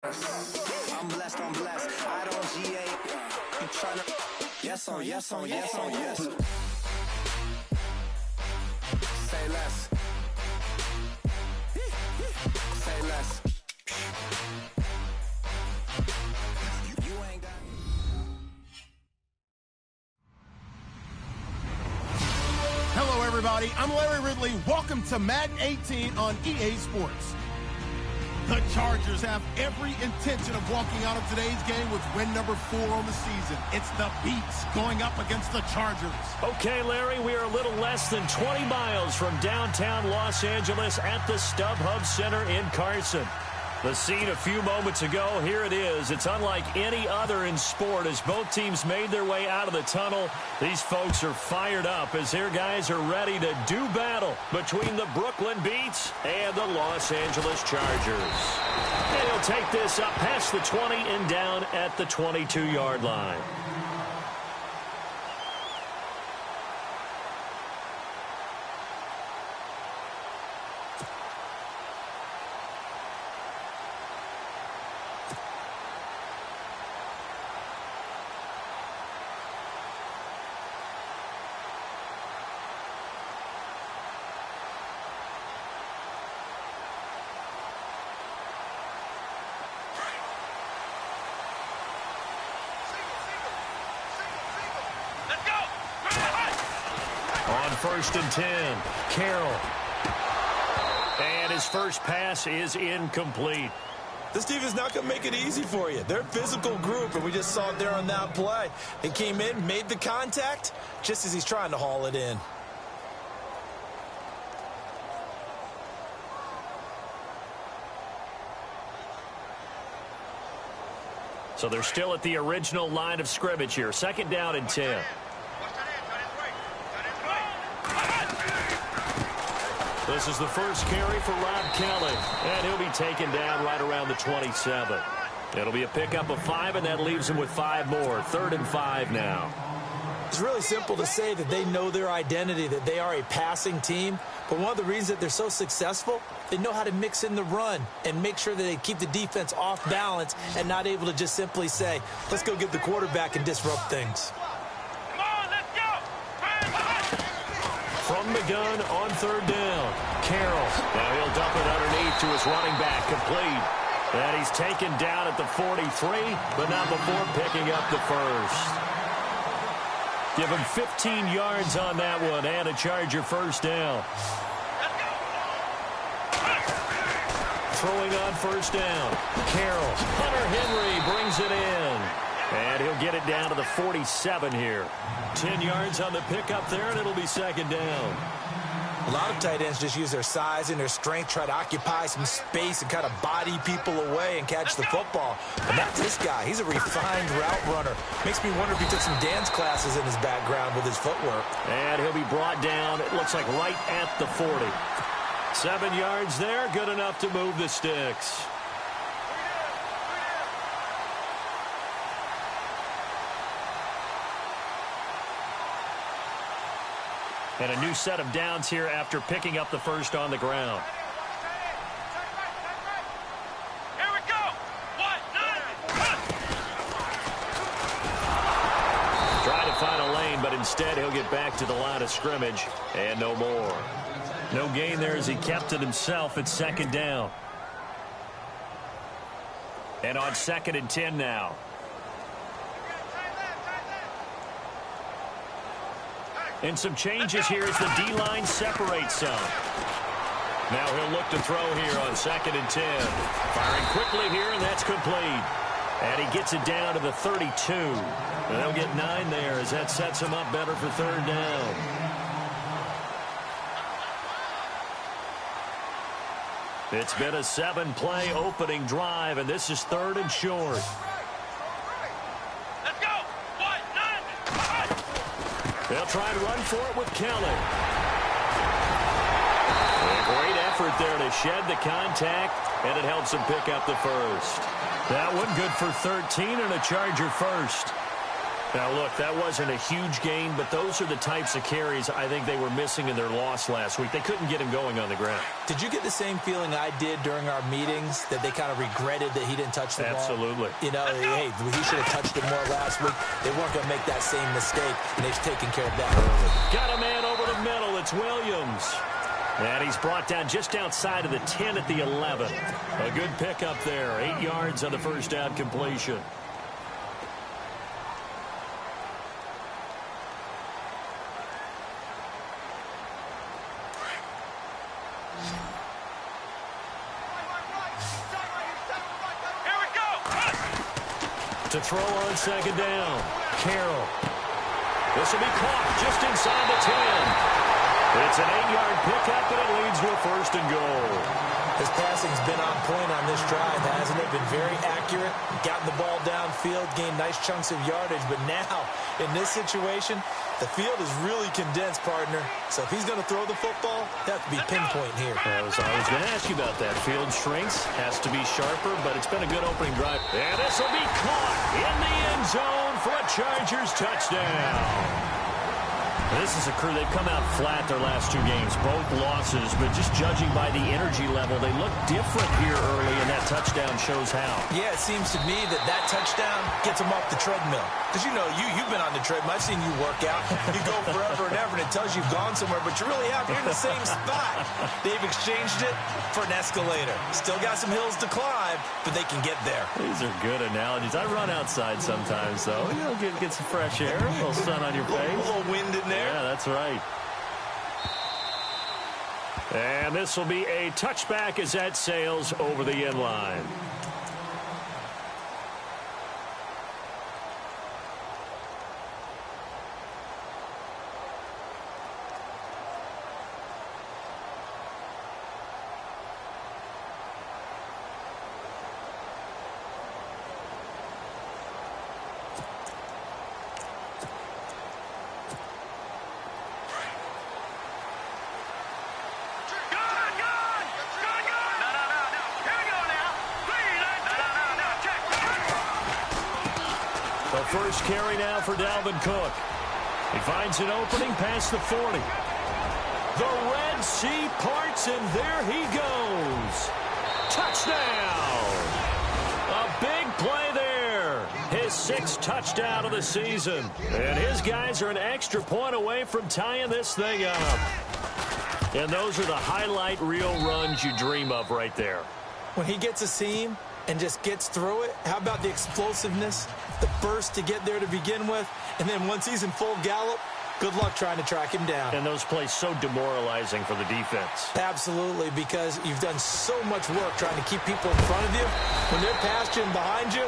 I'm blessed, I don't G8. You tryna, yes on, yes on, yes on, yes. Say less. Say less. You ain't got. Hello, everybody. I'm Larry Ridley. Welcome to Madden 18 on EA Sports. The Chargers have every intention of walking out of today's game with win number 4 on the season. It's the Beats going up against the Chargers. Okay, Larry, we are a little less than 20 miles from downtown Los Angeles at the StubHub Center in Carson. The scene a few moments ago, here it is. It's unlike any other in sport as both teams made their way out of the tunnel. These folks are fired up as their guys are ready to do battle between the Brooklyn Beats and the Los Angeles Chargers. And he'll take this up past the 20 and down at the 22-yard line. On 1st and 10, Carroll. And his first pass is incomplete. This team is not going to make it easy for you. They're a physical group, and we just saw it there on that play. They came in, made the contact, just as he's trying to haul it in. So they're still at the original line of scrimmage here. 2nd down and 10. This is the first carry for Rob Kelly, and he'll be taken down right around the 27. It'll be a pickup of 5, and that leaves him with 5 more. 3rd and 5 now. It's really simple to say that they know their identity, that they are a passing team. But one of the reasons that they're so successful, they know how to mix in the run and make sure that they keep the defense off balance and not able to just simply say, let's go get the quarterback and disrupt things. From the gun on 3rd down, Carroll. Now he'll dump it underneath to his running back, complete. And he's taken down at the 43, but not before picking up the first. Give him 15 yards on that one and a Charger first down. Throwing on 1st down, Carroll. Hunter Henry brings it in. And he'll get it down to the 47 here. 10 yards on the pickup there, and it'll be 2nd down. A lot of tight ends just use their size and their strength, try to occupy some space and kind of body people away and catch the football. But not this guy. He's a refined route runner. Makes me wonder if he took some dance classes in his background with his footwork. And he'll be brought down, it looks like right at the 40. 7 yards there, good enough to move the sticks. And a new set of downs here after picking up the first on the ground. Here we go. 1, 9. Trying to find a lane, but instead he'll get back to the line of scrimmage. And no more. No gain there as he kept it himself at 2nd down. And on 2nd and 10 now. And some changes here as the D-line separates some. Now he'll look to throw here on 2nd and 10. Firing quickly here, and that's complete. And he gets it down to the 32. And they'll get 9 there as that sets him up better for 3rd down. It's been a 7-play opening drive, and this is 3rd and short. They'll try to run for it with Kelly. A great effort there to shed the contact, and it helps him pick up the first. That one good for 13 and a Charger first. Now, look, that wasn't a huge gain, but those are the types of carries I think they were missing in their loss last week. They couldn't get him going on the ground. Did you get the same feeling I did during our meetings, that they kind of regretted that he didn't touch the ball? Absolutely. You know, hey, he should have touched it more last week. They weren't going to make that same mistake, and they've taken care of that early. Got a man over the middle. It's Williams. And he's brought down just outside of the 10 at the 11. A good pickup there. 8 yards on the first down completion. To throw on second down. Carroll. This will be caught just inside the 10. It's an 8-yard pickup, and it leads to a first and goal. His passing's been on point on this drive, hasn't it? Been very accurate, gotten the ball downfield, gained nice chunks of yardage. But now, in this situation, the field is really condensed, partner. So if he's going to throw the football, that has to be pinpoint here. I was going to ask you about that. Field shrinks, has to be sharper, but it's been a good opening drive. And this will be caught in the end zone for a Chargers touchdown. This is a crew, they've come out flat their last 2 games, both losses, but just judging by the energy level, they look different here early, and that touchdown shows how. Yeah, it seems to me that touchdown gets them off the treadmill. Because, you know, you've been on the treadmill. I've seen you work out. You go forever and ever, and it tells you you've gone somewhere, but you really have. You're in the same spot. They've exchanged it for an escalator. Still got some hills to climb, but they can get there. These are good analogies. I run outside sometimes, though. You know, get some fresh air, a little sun on your face. A little wind in there. Yeah, that's right. And this will be a touchback as that sails over the end line. First carry now for Dalvin Cook. He finds an opening past the 40. The Red Sea parts, and there he goes. Touchdown! A big play there. His 6th touchdown of the season. And his guys are an extra point away from tying this thing up. And those are the highlight reel runs you dream of right there. When he gets a seam and just gets through it, how about the explosiveness, the burst to get there to begin with, and then once he's in full gallop, good luck trying to track him down. And those plays so demoralizing for the defense. Absolutely, because you've done so much work trying to keep people in front of you. When they're past you and behind you,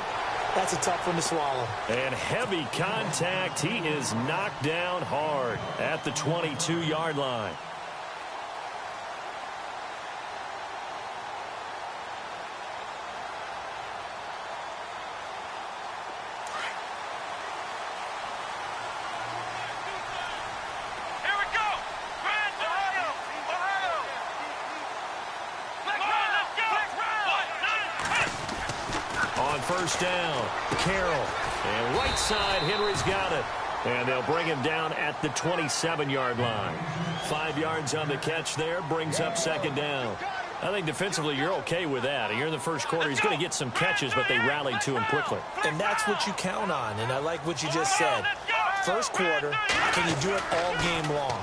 that's a tough one to swallow. And heavy contact. He is knocked down hard at the 22-yard line. First down, Carroll. And right side, Henry's got it. And they'll bring him down at the 27-yard line. 5 yards on the catch there, brings up second down. I think defensively you're okay with that. You're in the first quarter. He's going to get some catches, but they rallied to him quickly. And that's what you count on, and I like what you just said. First quarter, can you do it all game long?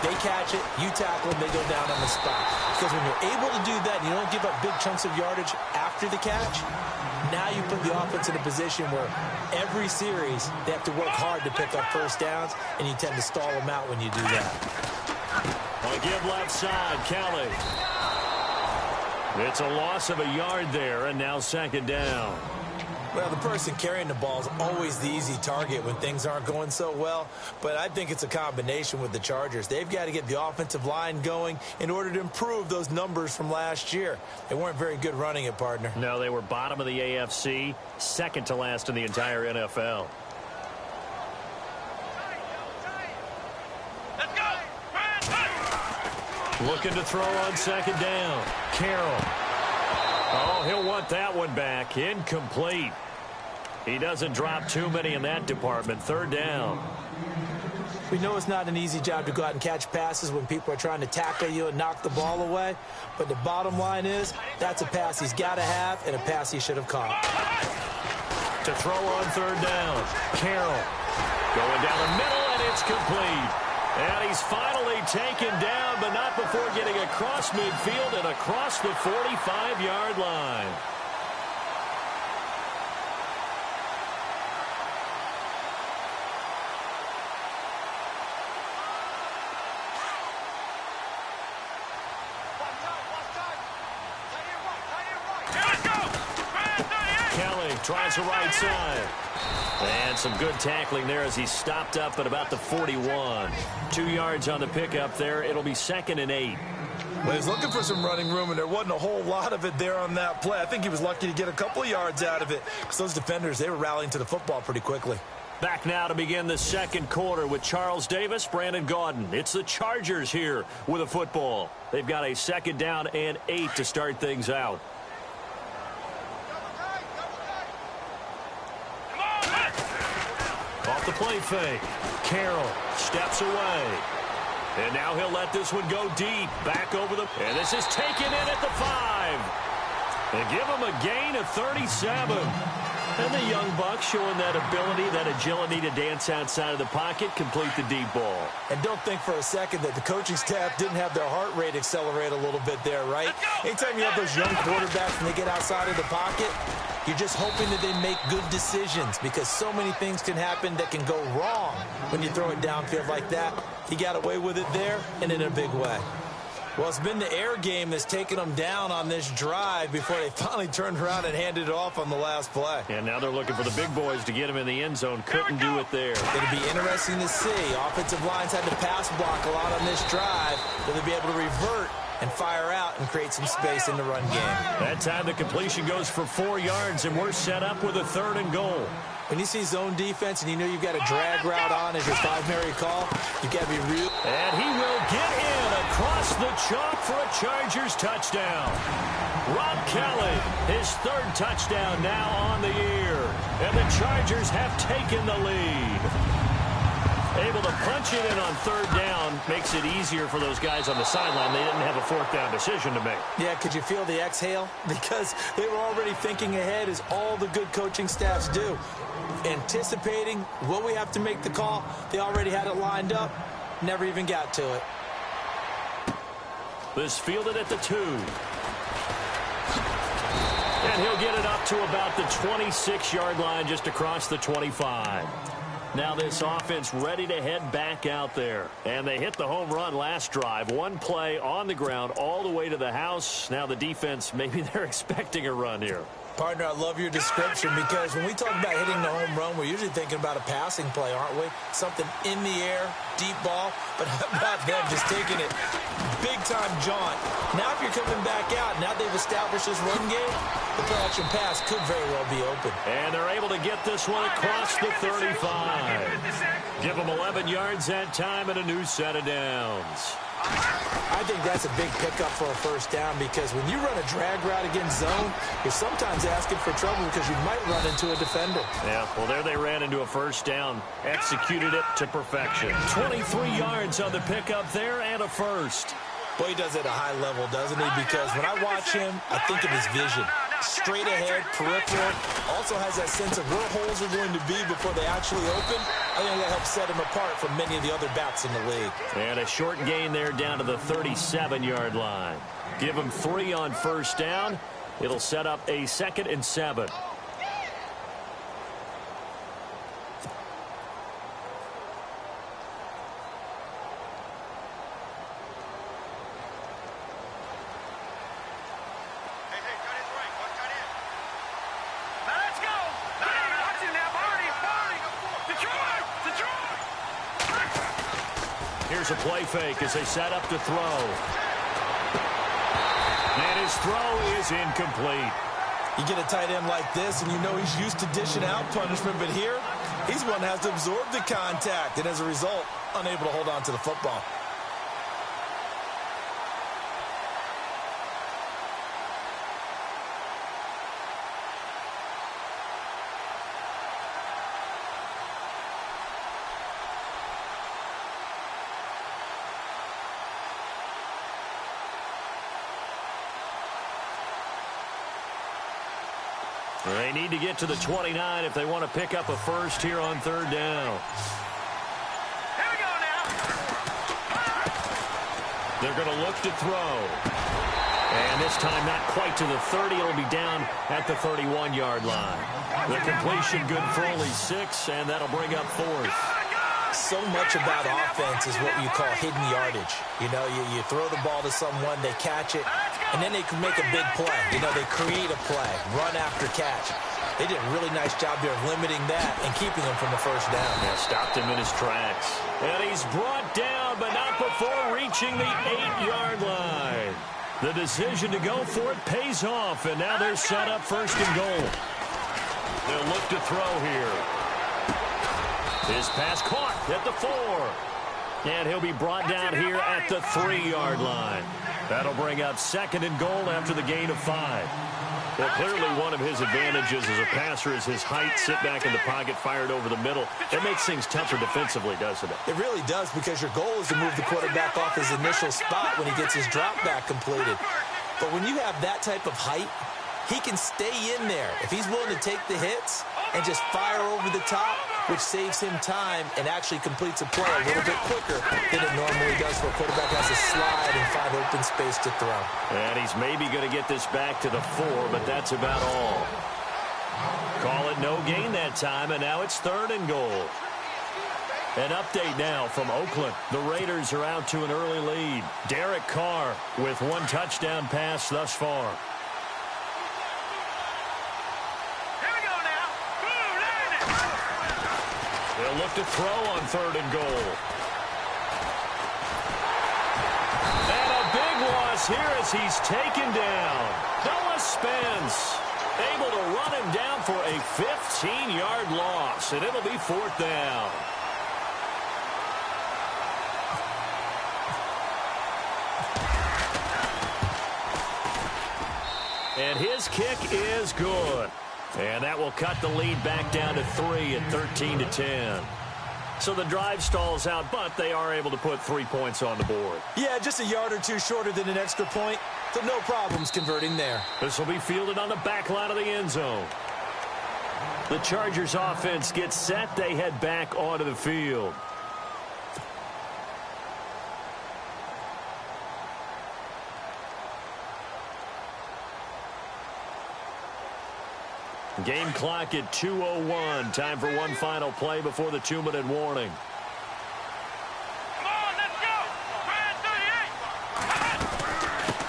They catch it, you tackle them, they go down on the spot. Because when you're able to do that and you don't give up big chunks of yardage after the catch, now you put the offense in a position where every series they have to work hard to pick up first downs, and you tend to stall them out when you do that. On give left side, Kelly. It's a loss of a yard there, and now second down. Well, the person carrying the ball is always the easy target when things aren't going so well, but I think it's a combination with the Chargers. They've got to get the offensive line going in order to improve those numbers from last year. They weren't very good running it, partner. No, they were bottom of the AFC, second to last in the entire NFL. Let's go! Looking to throw on second down. Carroll. Oh, he'll want that one back. Incomplete. He doesn't drop too many in that department. Third down. We know it's not an easy job to go out and catch passes when people are trying to tackle you and knock the ball away. But the bottom line is that's a pass he's got to have and a pass he should have caught. To throw on third down. Carroll going down the middle, and it's complete. And he's finally taken down, but not before getting across midfield and across the 45-yard line. Tries the right side. And some good tackling there as he stopped up at about the 41. 2 yards on the pickup there. It'll be 2nd and 8. Well, he was looking for some running room, and there wasn't a whole lot of it there on that play. I think he was lucky to get a couple of yards out of it because those defenders, they were rallying to the football pretty quickly. Back now to begin the second quarter with Charles Davis, Brandon Gaudin. It's the Chargers here with a football. They've got a 2nd down and 8 to start things out. Off the play fake. Carroll steps away. And now he'll let this one go deep. Back over the... And this is taken in at the 5. They give him a gain of 37. And the young buck showing that ability, that agility to dance outside of the pocket, complete the deep ball. And don't think for a second that the coaching staff didn't have their heart rate accelerate a little bit there, right? Anytime you have those young quarterbacks and they get outside of the pocket, you're just hoping that they make good decisions because so many things can happen that can go wrong when you throw it downfield like that. He got away with it there and in a big way. Well, it's been the air game that's taken them down on this drive before they finally turned around and handed it off on the last play. And now they're looking for the big boys to get him in the end zone. Couldn't do it there. It'll be interesting to see. Offensive lines had to pass block a lot on this drive. Will they be able to revert and fire out and create some space in the run game? That time the completion goes for 4 yards, and we're set up with a 3rd and goal. When you see zone defense and you know you've got a drag route on as your 5-Mary call, you've got to be real. And he will get in across the chalk for a Chargers touchdown. Rob Kelly, his 3rd touchdown now on the year. And the Chargers have taken the lead. Able to punch it in on 3rd down makes it easier for those guys on the sideline. They didn't have a 4th down decision to make. Yeah, could you feel the exhale? Because they were already thinking ahead, as all the good coaching staffs do. Anticipating, will we have to make the call? They already had it lined up. Never even got to it. This fielded at the 2. And he'll get it up to about the 26-yard line, just across the 25. Now this offense ready to head back out there. And they hit the home run last drive. One play on the ground all the way to the house. Now the defense, maybe they're expecting a run here. Partner, I love your description because when we talk about hitting the home run, we're usually thinking about a passing play, aren't we? Something in the air, deep ball, but how about them just taking it big-time jaunt. Now if you're coming back out, now they've established this run game, the play-action pass could very well be open. And they're able to get this one across the 35. Give them 11 yards that time and a new set of downs. I think that's a big pickup for a 1st down because when you run a drag route against zone, you're sometimes asking for trouble because you might run into a defender. Yeah, well, there they ran into a 1st down. Executed it to perfection. 23 yards on the pickup there and a 1st. Boy, he does it at a high level, doesn't he? Because when I watch him, I think of his vision. Straight ahead, peripheral. Also has that sense of where holes are going to be before they actually open. I think that helps set him apart from many of the other bats in the league. And a short gain there down to the 37-yard line. Give him 3 on 1st down. It'll set up a 2nd and 7. Here's a play fake as they set up to throw. And his throw is incomplete. You get a tight end like this, and you know he's used to dishing out punishment, but here, he's one that has to absorb the contact, and as a result, unable to hold on to the football. They need to get to the 29 if they want to pick up a first here on third down. Here we go now. They're going to look to throw. And this time not quite to the 30. It'll be down at the 31-yard line. The completion good for only 6, and that'll bring up fourth. So much about offense is what you call hidden yardage. You know, you throw the ball to someone, they catch it, and then they can make a big play. You know, they create a play, run after catch. They did a really nice job there of limiting that and keeping him from the first down. Yeah, stopped him in his tracks. And he's brought down, but not before reaching the 8-yard line. The decision to go for it pays off, and now they're set up first and goal. They'll look to throw here. His pass caught at the 4. And he'll be brought down here at the 3-yard line. That'll bring up second and goal after the gain of 5. Well, clearly one of his advantages as a passer is his height, sit back in the pocket, fired over the middle. It makes things tougher defensively, doesn't it? It really does, because your goal is to move the quarterback off his initial spot when he gets his drop back completed. But when you have that type of height, he can stay in there if he's willing to take the hits and just fire over the top, which saves him time and actually completes a play a little bit quicker than it normally does for a quarterback has to slide and find open space to throw. And he's maybe going to get this back to the 4, but that's about all. Call it no gain that time, and now it's third and goal. An update now from Oakland. The Raiders are out to an early lead. Derek Carr with 1 touchdown pass thus far. They'll look to throw on third and goal. And a big loss here as he's taken down. Noah Spence able to run him down for a 15-yard loss, and it'll be fourth down. And his kick is good. And that will cut the lead back down to 3 at 13-10. So the drive stalls out, but they are able to put 3 points on the board. Yeah, just a yard or two shorter than an extra point, so no problems converting there. This will be fielded on the back line of the end zone. The Chargers offense gets set. They head back onto the field. Game clock at 2:01. Time for one final play before the 2-minute warning. Come on, let's go.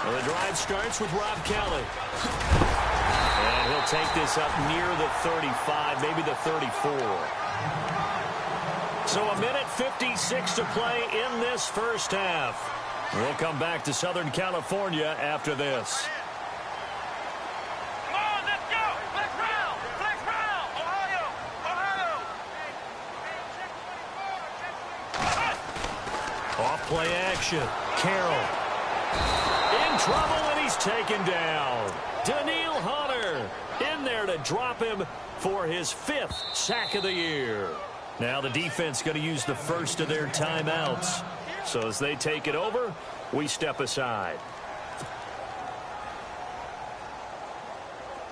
Well, the drive starts with Rob Kelly. And he'll take this up near the 35, maybe the 34. So 1:56 to play in this first half. We'll come back to Southern California after this. Play action. Carroll in trouble, and he's taken down. Daniil Hunter in there to drop him for his 5th sack of the year. Now the defense going to use the first of their timeouts. So as they take it over, we step aside.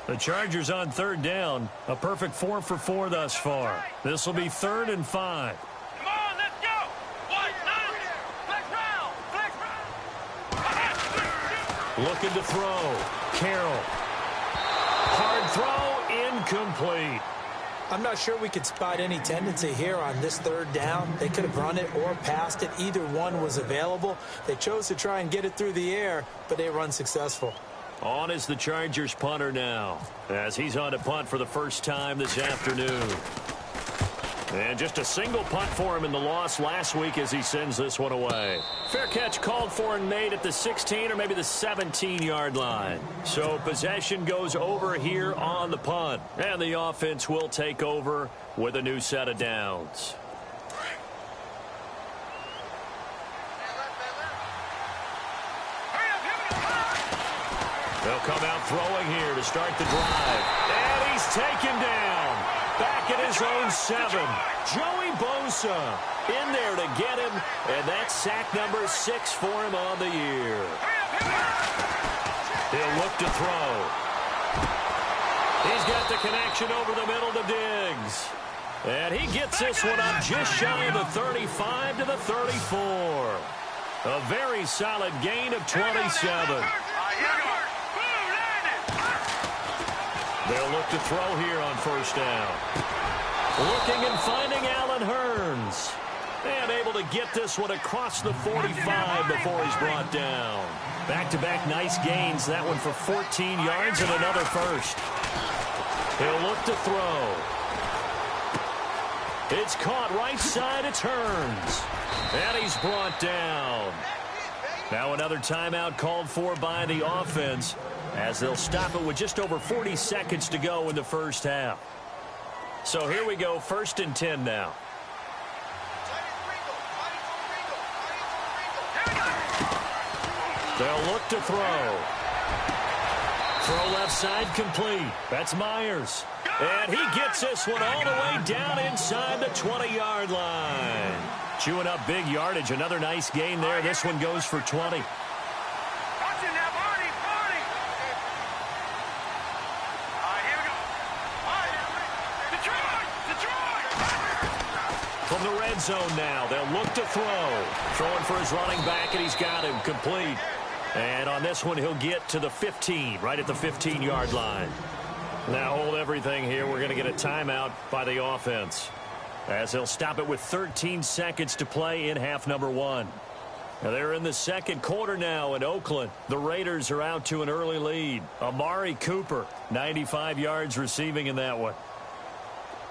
The Chargers on third down. A perfect 4 for 4 thus far. This will be 3rd and 5. Looking to throw. Carroll. Hard throw, incomplete. I'm not sure we could spot any tendency here on this third down. They could have run it or passed it. Either one was available. They chose to try and get it through the air, but they were unsuccessful. On is the Chargers punter now, as he's on to punt for the first time this afternoon. And just a single punt for him in the loss last week as he sends this one away. Fair catch called for and made at the 16 or maybe the 17-yard line. So possession goes over here on the punt. And the offense will take over with a new set of downs. They'll come out throwing here to start the drive. And he's taken down. Back at his own 7. Joey Bosa in there to get him. And that's sack number 6 for him on the year. He'll look to throw. He's got the connection over the middle to Diggs. And he gets this one up just shy of the 35 to the 34. A very solid gain of 27. They'll look to throw here on first down. Looking and finding Allen Hurns. And able to get this one across the 45 before he's brought down. Back-to-back nice gains. That one for 14 yards and another first. He'll look to throw. It's caught right side. It's Hurns. And he's brought down. Now another timeout called for by the offense as they'll stop it with just over 40 seconds to go in the first half. So here we go, 1st and 10 now. They'll look to throw. Throw left side complete. That's Myers. And he gets this one all the way down inside the 20-yard line. Chewing up big yardage. Another nice gain there. This one goes for 20. From the red zone now, they'll look to throw. Throwing for his running back, and he's got him complete. And on this one, he'll get to the 15, right at the 15-yard line. Now hold everything here. We're going to get a timeout by the offense, as they'll stop it with 13 seconds to play in half number 1. Now they're in the second quarter now in Oakland. The Raiders are out to an early lead. Amari Cooper, 95 yards receiving in that one.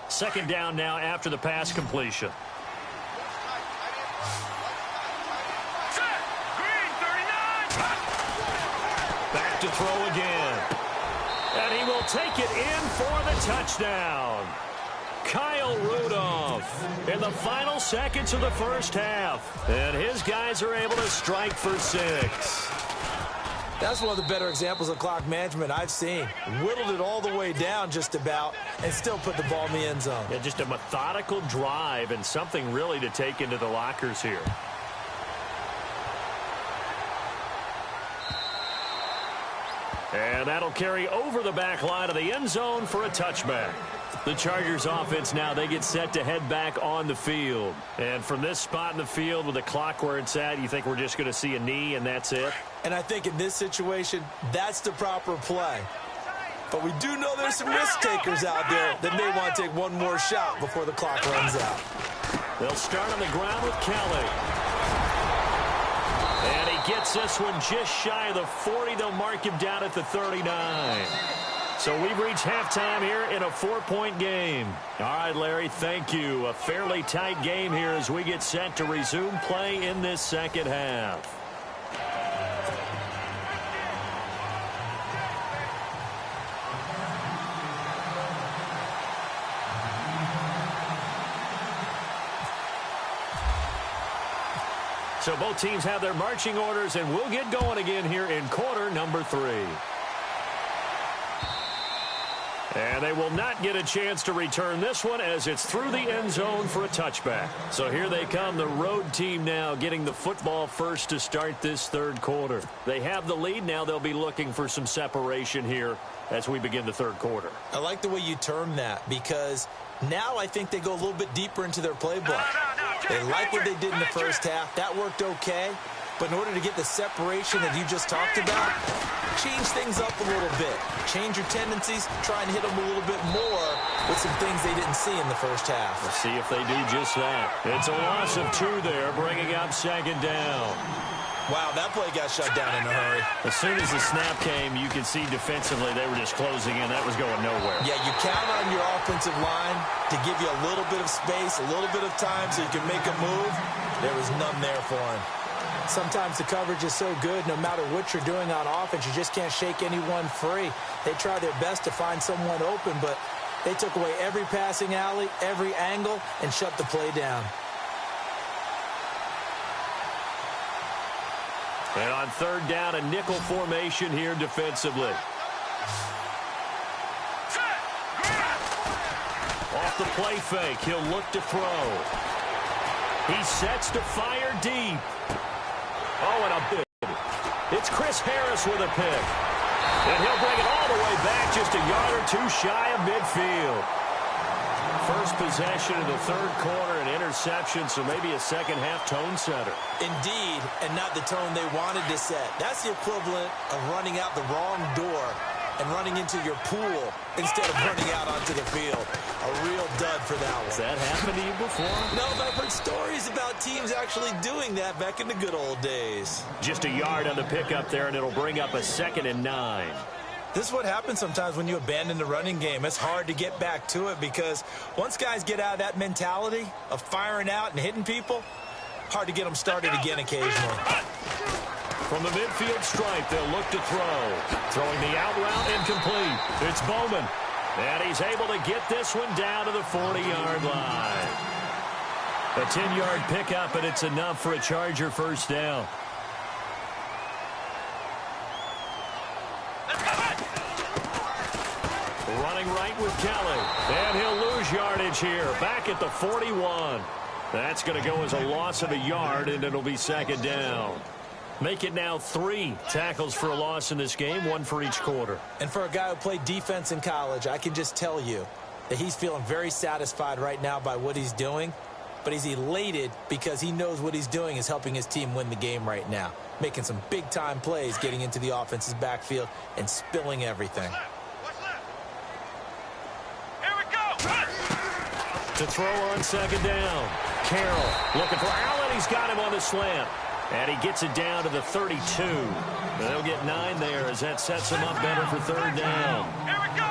Second down now after the pass completion. Back to throw again. And he will take it in for the touchdown. Kyle Rudolph in the final seconds of the first half. And his guys are able to strike for 6. That's one of the better examples of clock management I've seen. Whittled it all the way down just about and still put the ball in the end zone. Yeah, just a methodical drive and something really to take into the lockers here. And that'll carry over the back line of the end zone for a touchback. The Chargers offense now, they get set to head back on the field. And from this spot in the field with the clock where it's at, you think we're just going to see a knee and that's it? And I think in this situation, that's the proper play. But we do know there's some risk takers out there that may want to take one more shot before the clock runs out. They'll start on the ground with Kelly. And he gets this one just shy of the 40. They'll mark him down at the 39. So we've reached halftime here in a 4-point game. All right, Larry, thank you. A fairly tight game here as we get set to resume play in this second half. So both teams have their marching orders, and we'll get going again here in quarter number 3. And they will not get a chance to return this one as it's through the end zone for a touchback. So here they come, the road team now getting the football first to start this third quarter. They have the lead now. They'll be looking for some separation here as we begin the third quarter. I like the way you term that because now I think they go a little bit deeper into their playbook. They like what they did in the first half. That worked okay. But in order to get the separation that you just talked about, change things up a little bit. Change your tendencies. Try and hit them a little bit more with some things they didn't see in the first half. Let's see if they do just that. It's a loss of 2 there, bringing up second down. Wow, that play got shut down in a hurry. As soon as the snap came, you could see defensively they were just closing in. That was going nowhere. Yeah, you count on your offensive line to give you a little bit of space, a little bit of time so you can make a move. There was none there for him. Sometimes the coverage is so good, no matter what you're doing on offense, you just can't shake anyone free. They try their best to find someone open, but they took away every passing alley, every angle, and shut the play down. And on third down, a nickel formation here defensively. Off the play fake, he'll look to throw. He sets to fire deep. Oh, and a big. It's Chris Harris with a pick. And he'll bring it all the way back, just a yard or two shy of midfield. First possession of the third quarter, an interception, so maybe a second-half tone setter. Indeed, and not the tone they wanted to set. That's the equivalent of running out the wrong door and running into your pool instead of running out onto the field. A real dud for that one. Has that happened to you before? No, but I've heard stories about teams actually doing that back in the good old days. Just a yard on the pickup there, and it'll bring up a 2nd and 9. This is what happens sometimes when you abandon the running game. It's hard to get back to it because once guys get out of that mentality of firing out and hitting people, hard to get them started again occasionally. From the midfield stripe, they'll look to throw. Throwing the out route incomplete. It's Bowman. And he's able to get this one down to the 40-yard line. A 10-yard pickup, and it's enough for a Charger first down. Running right with Kelly. And he'll lose yardage here. Back at the 41. That's going to go as a loss of a yard, and it'll be 2nd down. Make it now 3 tackles for a loss in this game, 1 for each quarter. And for a guy who played defense in college, I can just tell you that he's feeling very satisfied right now by what he's doing. But he's elated because he knows what he's doing is helping his team win the game right now. Making some big-time plays, getting into the offense's backfield, and spilling everything. To throw on 2nd down. Carroll looking for Allen. He's got him on the slant. And he gets it down to the 32. They'll get 9 there as that sets him up better for 3rd down.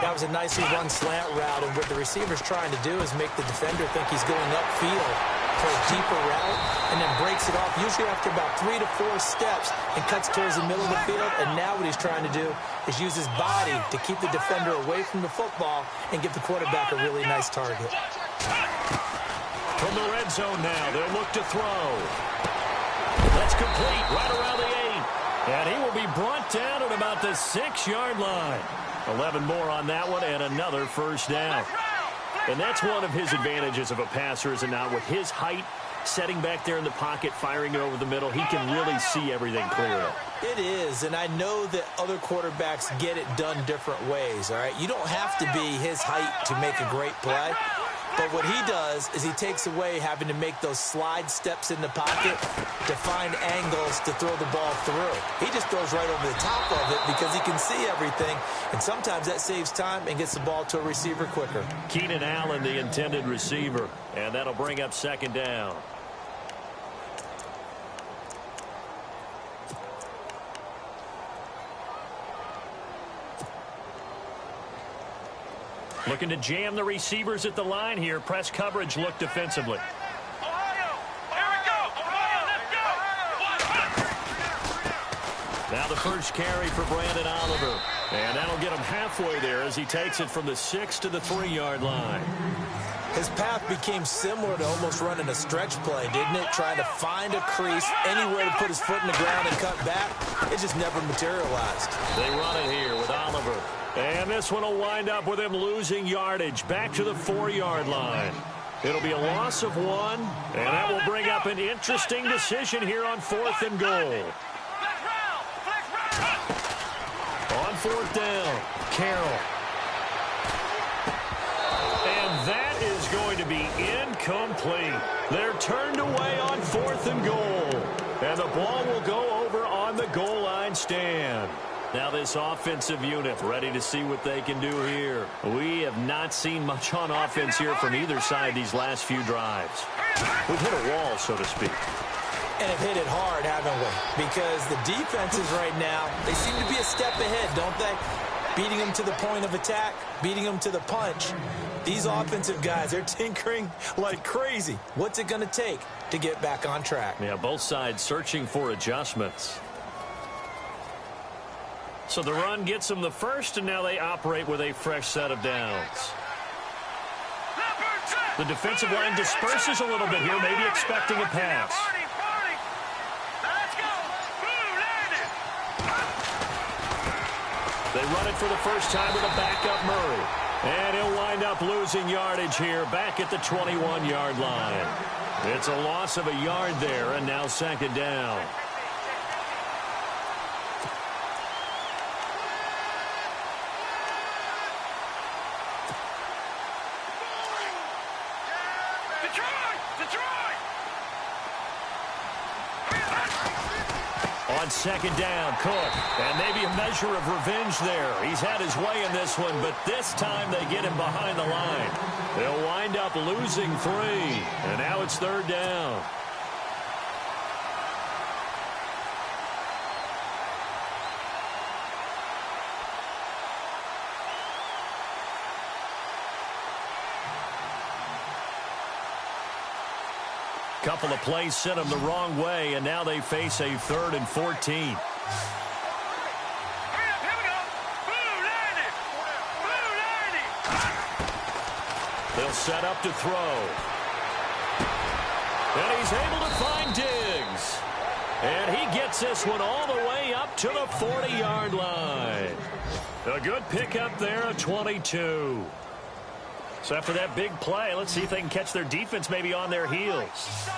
That was a nicely run slant route, and what the receiver's trying to do is make the defender think he's going upfield for a deeper route and then breaks it off, usually after about 3 to 4 steps, and cuts towards the middle of the field. And now what he's trying to do is use his body to keep the defender away from the football and give the quarterback a really nice target. From the red zone now, they'll look to throw. That's complete right around the 8. And he will be brought down at about the 6-yard line. 11 more on that one and another first down. And that's one of his advantages of a passer, is it not? With his height, setting back there in the pocket, firing it over the middle, he can really see everything clearly. It is, and I know that other quarterbacks get it done different ways, all right? You don't have to be his height to make a great play. But what he does is he takes away having to make those slide steps in the pocket to find angles to throw the ball through. He just throws right over the top of it because he can see everything, and sometimes that saves time and gets the ball to a receiver quicker. Keenan Allen, the intended receiver, and that'll bring up 2nd down. Looking to jam the receivers at the line here. Press coverage look defensively. Ohio, here we go. Ohio, let's go. Now the first carry for Brandon Oliver. And that'll get him halfway there as he takes it from the 6 to the 3-yard line. His path became similar to almost running a stretch play, didn't it? Trying to find a crease, anywhere to put his foot in the ground and cut back. It just never materialized. They run it here with Oliver. And this one will wind up with him losing yardage back to the 4-yard line. It'll be a loss of 1, and that will bring up an interesting decision here on 4th and goal. On 4th down, Carroll. And that is going to be incomplete. They're turned away on 4th and goal. And the ball will go over on the goal line stand. Now this offensive unit ready to see what they can do here. We have not seen much on offense here from either side these last few drives. We've hit a wall, so to speak. And have hit it hard, haven't we? Because the defenses right now, they seem to be a step ahead, don't they? Beating them to the point of attack, beating them to the punch. These offensive guys, they're tinkering like crazy. What's it going to take to get back on track? Yeah, both sides searching for adjustments. So the run gets them the first, and now they operate with a fresh set of downs. The defensive line disperses a little bit here, maybe expecting a pass. They run it for the first time with a backup Murray. And he'll wind up losing yardage here back at the 21-yard line. It's a loss of a yard there, and now 2nd down. On second down, Cook. And maybe a measure of revenge there. He's had his way in this one, but this time they get him behind the line. They'll wind up losing 3. And now it's third down. Couple of plays sent them the wrong way, and now they face a 3rd and 14. They'll set up to throw. And he's able to find Diggs. And he gets this one all the way up to the 40-yard line. A good pickup there at 22. So after that big play, let's see if they can catch their defense maybe on their heels.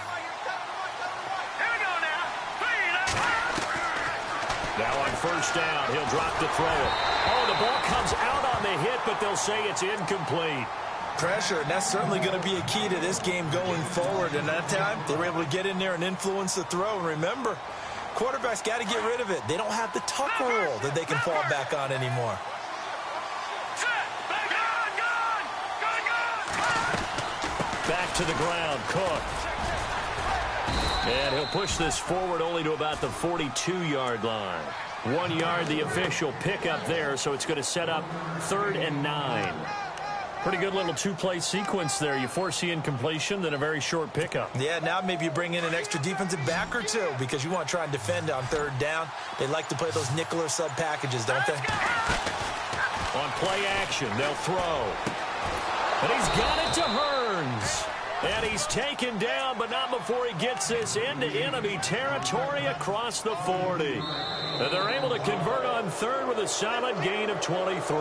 Now on first down, he'll drop to throw it. Oh, the ball comes out on the hit, but they'll say it's incomplete. Pressure, and that's certainly going to be a key to this game going forward. And that time, they were able to get in there and influence the throw. And remember, quarterbacks got to get rid of it. They don't have the tuck roll that they can fall back on anymore. Back to the ground, Cook. And he'll push this forward only to about the 42-yard line. 1 yard, the official pickup there, so it's going to set up 3rd and 9. Pretty good little 2-play sequence there. You force the incompletion, then a very short pickup. Yeah, now maybe you bring in an extra defensive back or two because you want to try and defend on 3rd down. They like to play those nickel or sub packages, don't they? On play action, they'll throw. And he's got it to Hearns. And he's taken down, but not before he gets this into enemy territory across the 40. And they're able to convert on 3rd with a solid gain of 23.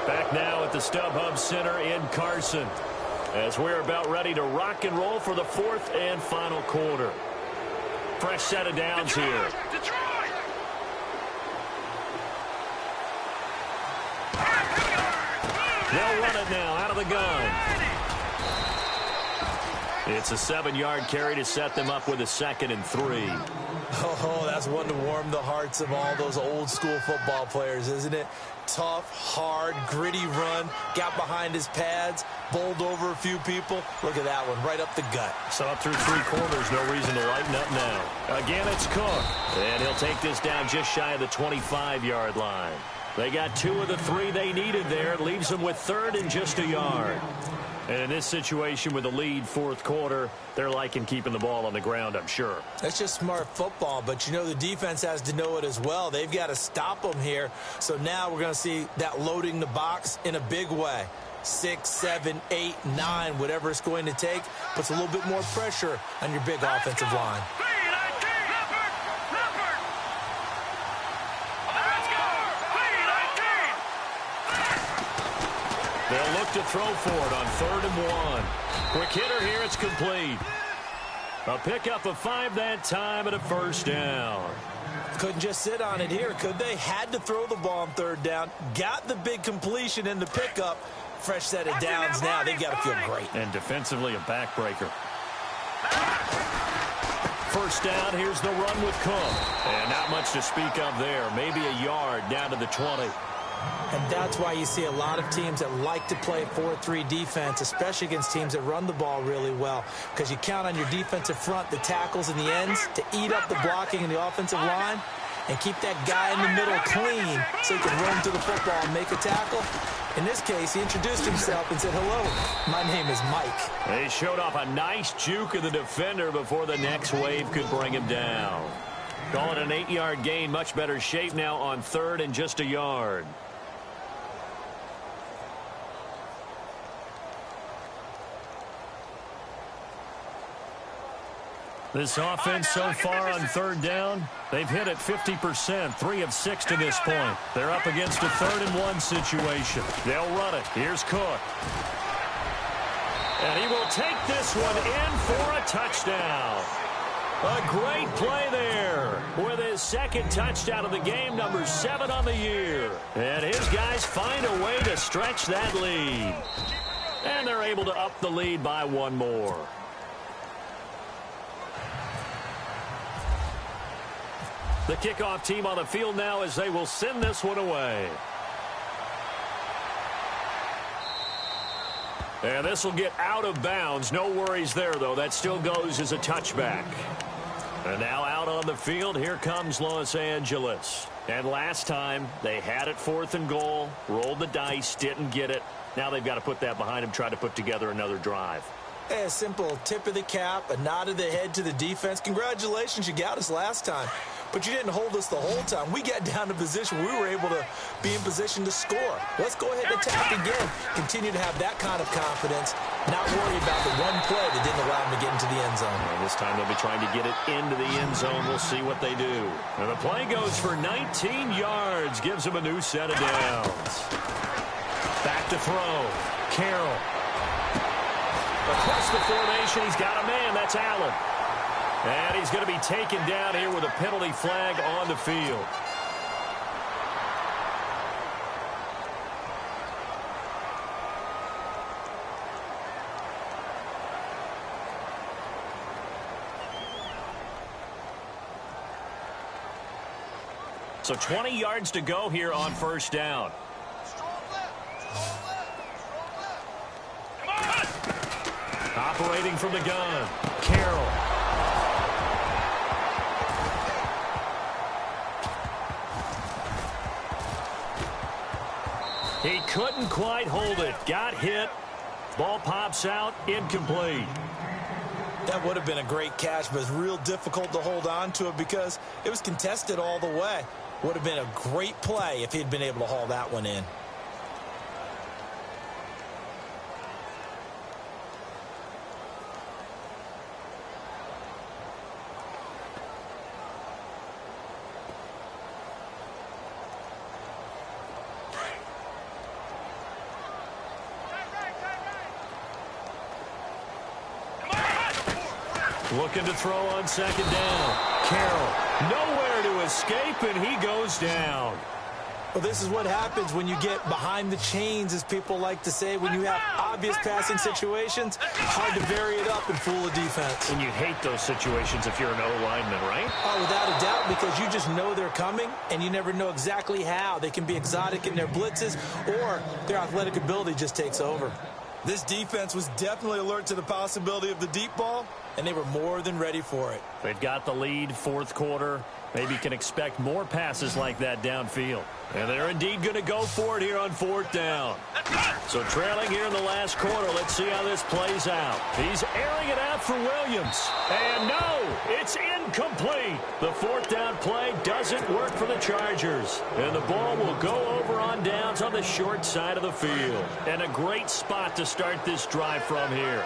Back now at the StubHub Center in Carson, as we're about ready to rock and roll for the 4th and final quarter. Fresh set of downs here. They'll run it now out of the gun. It's a 7-yard carry to set them up with a 2nd and 3. Oh, that's one to warm the hearts of all those old school football players, isn't it? Tough, hard, gritty run, got behind his pads, bowled over a few people. Look at that one, right up the gut. So up through 3 quarters, no reason to lighten up now. Again, it's Cook. And he'll take this down just shy of the 25-yard line. They got 2 of the 3 they needed there. It leaves them with 3rd and just a yard. And in this situation with a lead 4th quarter, they're liking keeping the ball on the ground, I'm sure. That's just smart football, but you know the defense has to know it as well. They've got to stop them here. So now we're going to see that loading the box in a big way. 6, 7, 8, 9, whatever it's going to take, puts a little bit more pressure on your big offensive line. They'll look to throw for it on 3rd and 1. Quick hitter here, it's complete. A pickup of 5 that time and a first down. Couldn't just sit on it here, could they? Had to throw the ball on 3rd down. Got the big completion in the pickup. Fresh set of downs now. They've got to feel great. And defensively, a backbreaker. First down, here's the run with Cook. And not much to speak of there. Maybe a yard down to the 20. And that's why you see a lot of teams that like to play 4-3 defense, especially against teams that run the ball really well, because you count on your defensive front, the tackles and the ends, to eat up the blocking in the offensive line and keep that guy in the middle clean so he can run through the football and make a tackle. In this case, he introduced himself and said, "Hello, my name is Mike." They showed off a nice juke of the defender before the next wave could bring him down. Call it an 8-yard gain, much better shape now on 3rd and just a yard. This offense so far on 3rd down, they've hit it 50%, 3 of 6 to this point. They're up against a 3rd and 1 situation. They'll run it. Here's Cook. And he will take this one in for a touchdown. A great play there with his 2nd touchdown of the game, number 7 on the year. And his guys find a way to stretch that lead. And they're able to up the lead by one more. The kickoff team on the field now as they will send this one away. And this will get out of bounds. No worries there, though. That still goes as a touchback. And now out on the field, here comes Los Angeles. And last time, they had it 4th and goal, rolled the dice, didn't get it. Now they've got to put that behind them, try to put together another drive. A simple tip of the cap, a nod of the head to the defense. Congratulations, you got us last time. But you didn't hold us the whole time. We got down to position where we were able to be in position to score. Let's go ahead and attack again. Continue to have that kind of confidence, not worry about the one play that didn't allow them to get into the end zone. And this time they'll be trying to get it into the end zone. We'll see what they do. And the play goes for 19 yards, gives them a new set of downs. Back to throw. Carroll. Across the formation, he's got a man. That's Allen. And he's going to be taken down here with a penalty flag on the field. So 20 yards to go here on first down. Operating from the gun, Carroll. He couldn't quite hold it. Got hit. Ball pops out. Incomplete. That would have been a great catch, but it's real difficult to hold on to it because it was contested all the way. Would have been a great play if he had been able to haul that one in. Looking to throw on second down. Carroll, nowhere to escape, and he goes down. Well, this is what happens when you get behind the chains, as people like to say. When you have obvious passing situations, hard to vary it up and fool a defense. And you hate those situations if you're an O-lineman, right? Oh, without a doubt, because you just know they're coming, and you never know exactly how. They can be exotic in their blitzes, or their athletic ability just takes over. This defense was definitely alert to the possibility of the deep ball, and they were more than ready for it. They've got the lead, 4th quarter. Maybe can expect more passes like that downfield. And they're indeed going to go for it here on 4th down. So trailing here in the last quarter, let's see how this plays out. He's airing it out for Williams. And no, it's incomplete. The 4th down play doesn't work for the Chargers. And the ball will go over on downs on the short side of the field. And a great spot to start this drive from here.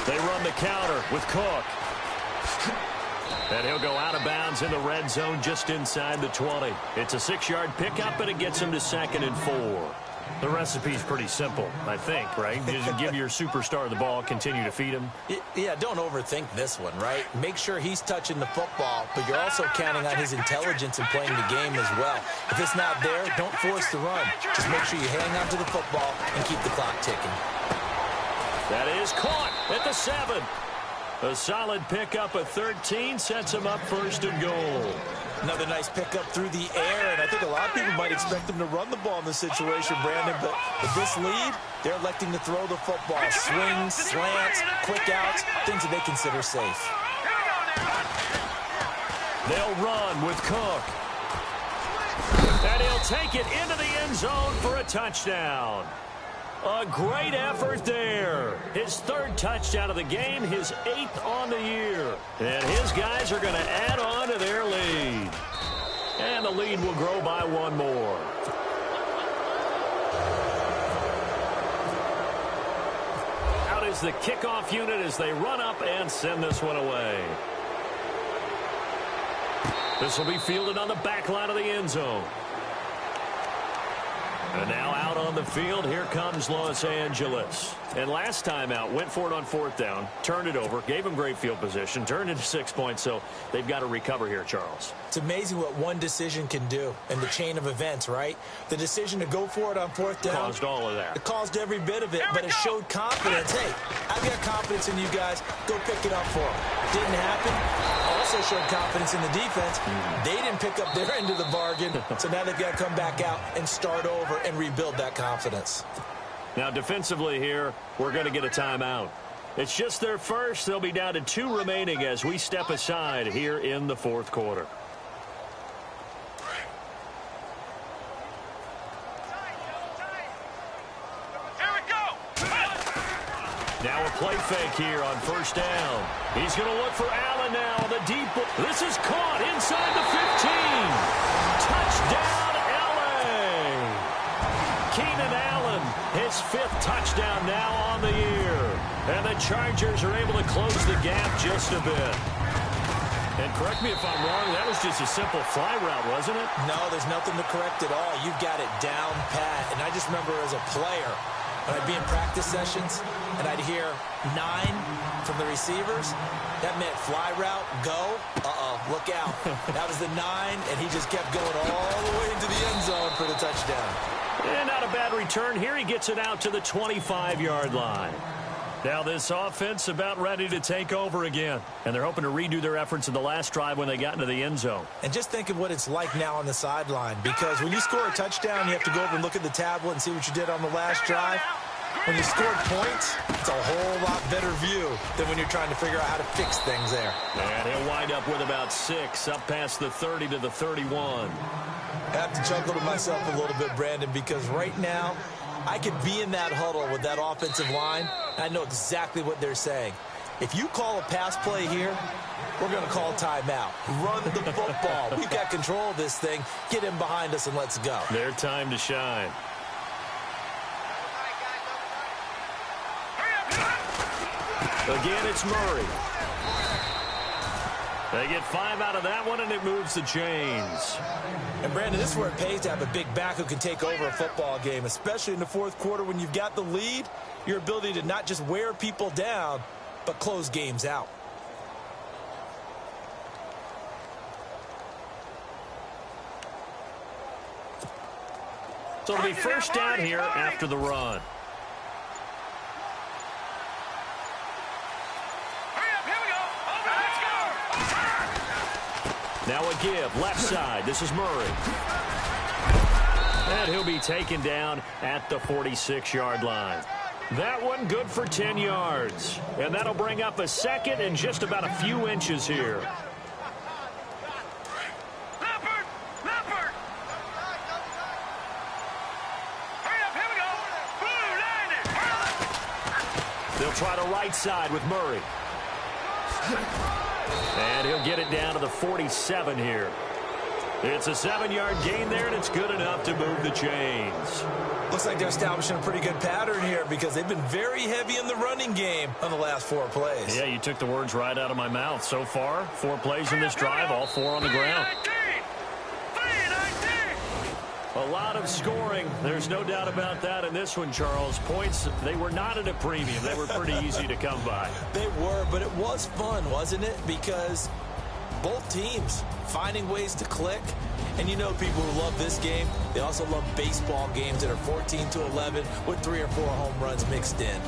They run the counter with Cook. And he'll go out of bounds in the red zone just inside the 20. It's a 6-yard pickup, and it gets him to 2nd and 4. The recipe's pretty simple, I think, right? Just give your superstar the ball, continue to feed him. Yeah, don't overthink this one, right? Make sure he's touching the football, but you're also counting on his intelligence in playing the game as well. If it's not there, don't force the run. Just make sure you hang on to the football and keep the clock ticking. That is caught at the 7. A solid pickup at 13 sets him up 1st and goal. Another nice pickup through the air, and I think a lot of people might expect them to run the ball in this situation, Brandon, but with this lead, they're electing to throw the football. Swings, slants, quick outs, things that they consider safe. They'll run with Cook. And he'll take it into the end zone for a touchdown. A great effort there. His 3rd touchdown of the game, his 8th on the year. And his guys are going to add on to their lead. And the lead will grow by one more. Out is the kickoff unit as they run up and send this one away. This will be fielded on the back line of the end zone. And now out on the field, here comes Los Angeles. And last time out, went for it on 4th down, turned it over, gave them great field position, turned into 6 points, so they've got to recover here, Charles. It's amazing what one decision can do in the chain of events, right? The decision to go for it on 4th down. Caused all of that. It caused every bit of it, but it showed confidence. Hey, I've got confidence in you guys. Go pick it up for them. Didn't happen. Also showed confidence in the defense. They didn't pick up their end of the bargain, so now they've got to come back out and start over and rebuild that confidence. Now, defensively here, we're going to get a timeout. It's just their first. They'll be down to 2 remaining as we step aside here in the 4th quarter. Here we go. Now a play fake here on 1st down. He's going to look for Allen now on the deep. This is caught inside the 15. Touchdown, L.A. Keenan Allen, his 5th touchdown now on the year. And the Chargers are able to close the gap just a bit. And correct me if I'm wrong, that was just a simple fly route, wasn't it? No, there's nothing to correct at all. You've got it down pat. And I just remember as a player, when I'd be in practice sessions and I'd hear 9 from the receivers, that meant fly route, go, look out. That was the 9, and he just kept going all the way into the end zone for the touchdown. And not a bad return here. He gets it out to the 25-yard line. Now this offense about ready to take over again. And they're hoping to redo their efforts in the last drive when they got into the end zone. And just think of what it's like now on the sideline. Because when you score a touchdown, you have to go over and look at the tablet and see what you did on the last drive. When you scored points, it's a whole lot better view than when you're trying to figure out how to fix things there. And he'll wind up with about 6 up past the 30 to the 31. I have to chuckle to myself a little bit, Brandon, because right now I could be in that huddle with that offensive line, and I know exactly what they're saying. If you call a pass play here, we're going to call timeout. Run the football. We've got control of this thing. Get him behind us and let's go. Their time to shine. Again, it's Murray. They get 5 out of that one, and it moves the chains. And, Brandon, this is where it pays to have a big back who can take over a football game, especially in the 4th quarter when you've got the lead, your ability to not just wear people down, but close games out. So it'll be 1st down here after the run. Now a give, left side. This is Murray. And he'll be taken down at the 46-yard line. That one good for 10 yards. And that'll bring up a 2nd and just about a few inches here. Leopard! Leopard! Hurry up, here we go! Blue, landed! They'll try to right side with Murray. And he'll get it down to the 47 here. It's a 7-yard gain there, and it's good enough to move the chains. Looks like they're establishing a pretty good pattern here because they've been very heavy in the running game on the last 4 plays. Yeah, you took the words right out of my mouth. So far, 4 plays in this drive, all 4 on the ground. A lot of scoring. There's no doubt about that in this one, Charles. Points, they were not at a premium. They were pretty easy to come by. They were, but it was fun, wasn't it? Because both teams finding ways to click. And you know people who love this game, they also love baseball games that are 14-11 with 3 or 4 home runs mixed in.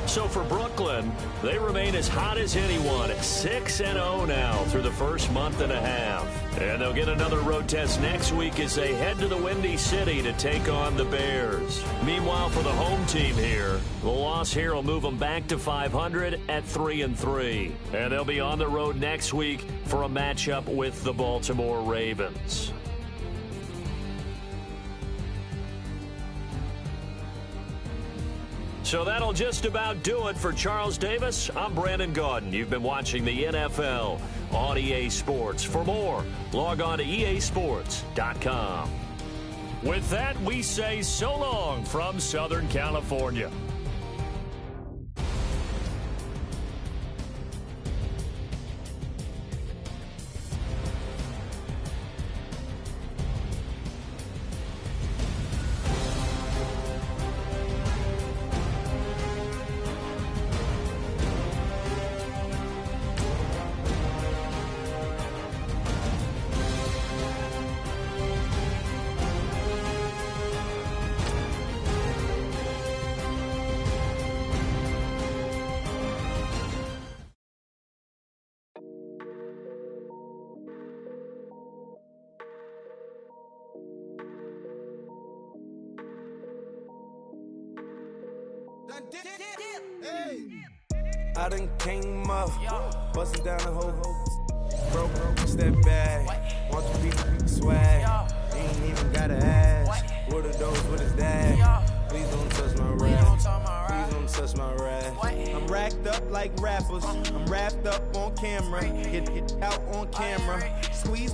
So for Brooklyn, they remain as hot as anyone at 6-0 now through the first month and a half. And they'll get another road test next week as they head to the Windy City to take on the Bears. Meanwhile, for the home team here, the loss here will move them back to 500 at 3-3. And they'll be on the road next week for a matchup with the Baltimore Ravens. So that'll just about do it for Charles Davis. I'm Brandon Gaudin. You've been watching the NFL on EA Sports. For more, log on to easports.com. With that, we say so long from Southern California. I done came up, bustin' down the whole broke, step back, want to be swag, ain't even gotta ask, what are those, what is that, please don't touch my rap, please don't touch my rap, I'm racked up like rappers, I'm wrapped up on camera, get out on camera, squeeze